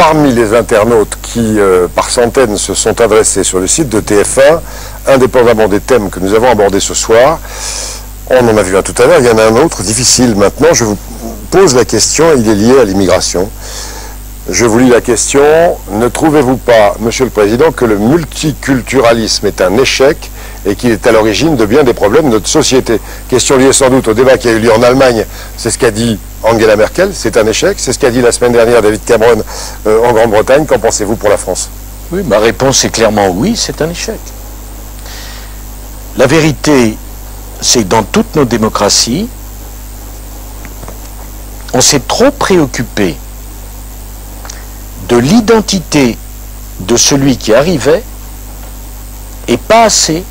parmi les internautes qui, par centaines, se sont adressés sur le site de TF1, indépendamment des thèmes que nous avons abordés ce soir, on en a vu un tout à l'heure, il y en a un autre, difficile maintenant. Je vous pose la question, il est lié à l'immigration. Je vous lis la question. Ne trouvez-vous pas, Monsieur le Président, que le multiculturalisme est un échec et qu'il est à l'origine de bien des problèmes de notre société? Question liée sans doute au débat qui a eu lieu en Allemagne. C'est ce qu'a dit Angela Merkel, c'est un échec. C'est ce qu'a dit la semaine dernière David Cameron en Grande-Bretagne. Qu'en pensez-vous pour la France? Oui, ma réponse est clairement oui, c'est un échec. La vérité, c'est que dans toutes nos démocraties, on s'est trop préoccupé de l'identité de celui qui arrivait et pas assez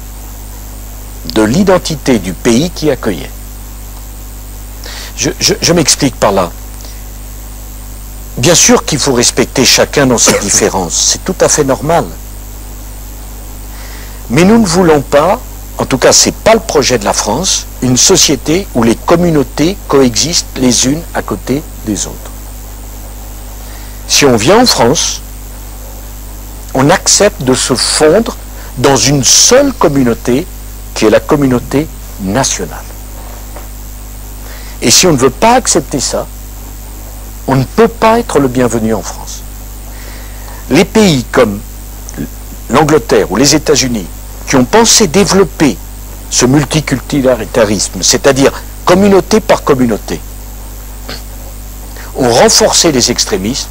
de l'identité du pays qui accueillait. Je m'explique par là. Bien sûr qu'il faut respecter chacun dans ses différences, c'est tout à fait normal. Mais nous ne voulons pas, en tout cas ce n'est pas le projet de la France, une société où les communautés coexistent les unes à côté des autres. Si on vient en France, on accepte de se fondre dans une seule communauté qui est la communauté nationale. Et si on ne veut pas accepter ça, on ne peut pas être le bienvenu en France. Les pays comme l'Angleterre ou les États-Unis qui ont pensé développer ce multiculturalisme, c'est-à-dire communauté par communauté, ont renforcé les extrémistes,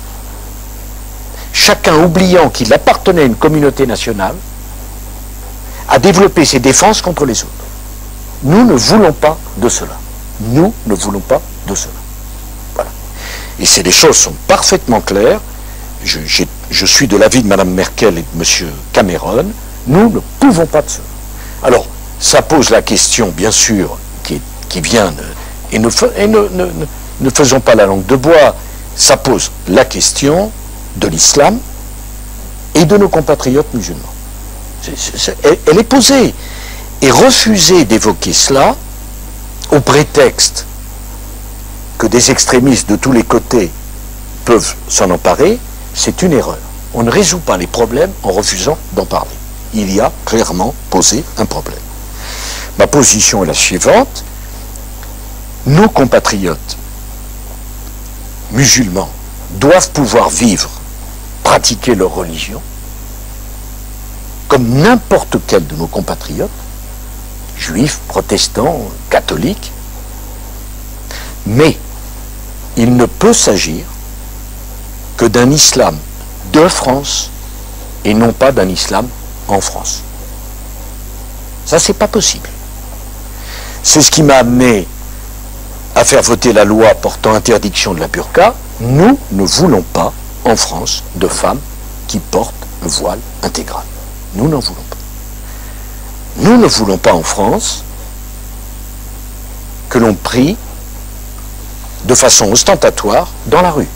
chacun oubliant qu'il appartenait à une communauté nationale, a développé ses défenses contre les autres. Nous ne voulons pas de cela. Nous ne voulons pas de cela. Voilà. Et les choses sont parfaitement claires. Je suis de l'avis de Mme Merkel et de M. Cameron. Nous ne pouvons pas de cela. Alors, ça pose la question, bien sûr, qui vient de... Et ne faisons pas la langue de bois. Ça pose la question de l'islam et de nos compatriotes musulmans. Elle est posée. Et refuser d'évoquer cela au prétexte que des extrémistes de tous les côtés peuvent s'en emparer, c'est une erreur. On ne résout pas les problèmes en refusant d'en parler. Il y a clairement posé un problème. Ma position est la suivante. Nos compatriotes musulmans doivent pouvoir vivre, pratiquer leur religion, comme n'importe quel de nos compatriotes, juifs, protestants, catholiques, mais il ne peut s'agir que d'un islam de France et non pas d'un islam en France. Ça, c'est pas possible. C'est ce qui m'a amené à faire voter la loi portant interdiction de la burqa. Nous ne voulons pas en France de femmes qui portent un voile intégral. Nous n'en voulons pas. Nous ne voulons pas en France que l'on prie de façon ostentatoire dans la rue.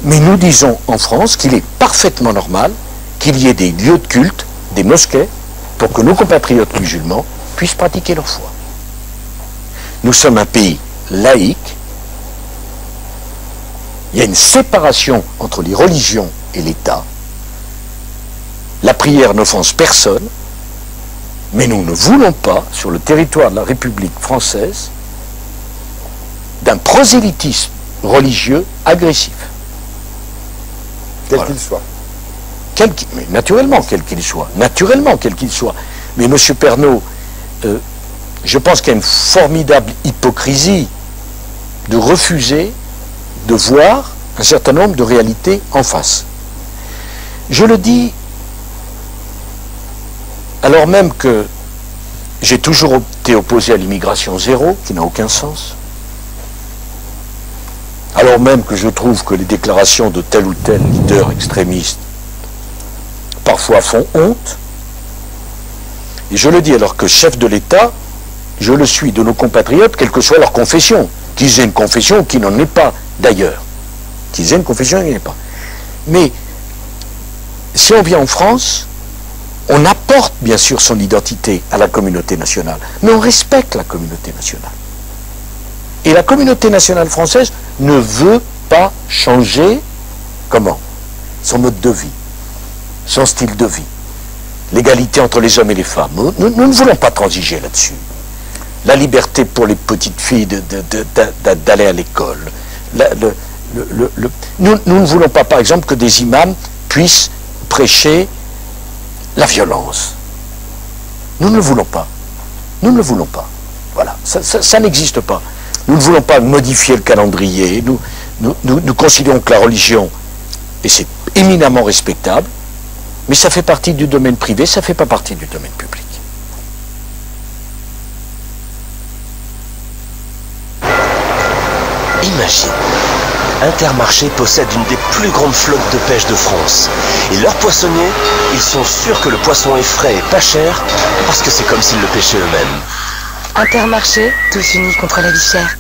Mais nous disons en France qu'il est parfaitement normal qu'il y ait des lieux de culte, des mosquées, pour que nos compatriotes musulmans puissent pratiquer leur foi. Nous sommes un pays laïque. Il y a une séparation entre les religions et l'État. La prière n'offense personne, mais nous ne voulons pas, sur le territoire de la République française, d'un prosélytisme religieux agressif. Quel qu'il soit. Mais naturellement, quel qu'il soit. Naturellement, quel qu'il soit. Mais M. Pernaut, je pense qu'il y a une formidable hypocrisie de refuser de voir un certain nombre de réalités en face. Je le dis alors même que j'ai toujours été opposé à l'immigration zéro, qui n'a aucun sens. Alors même que je trouve que les déclarations de tel ou tel leader extrémiste parfois font honte. Et je le dis alors que chef de l'État, je le suis de nos compatriotes, quelle que soit leur confession. Qu'ils aient une confession ou qu'ils n'en aient pas d'ailleurs. Qu'ils aient une confession ou qu'ils n'en aient pas. Mais si on vient en France, on apporte bien sûr son identité à la communauté nationale, mais on respecte la communauté nationale. Et la communauté nationale française ne veut pas changer Comment? Son mode de vie, son style de vie, l'égalité entre les hommes et les femmes. Nous ne voulons pas transiger là-dessus. La liberté pour les petites filles d'aller à l'école. Nous ne voulons pas, par exemple, que des imams puissent prêcher la violence. Nous ne le voulons pas. Nous ne le voulons pas. Voilà, ça n'existe pas. Nous ne voulons pas modifier le calendrier. Nous considérons que la religion, et c'est éminemment respectable, mais ça fait partie du domaine privé, ça ne fait pas partie du domaine public. Imagine, Intermarché possède une des plus grandes flottes de pêche de France. Et leurs poissonniers, ils sont sûrs que le poisson est frais et pas cher, parce que c'est comme s'ils le pêchaient eux-mêmes. Intermarché, tous unis contre la vie chère.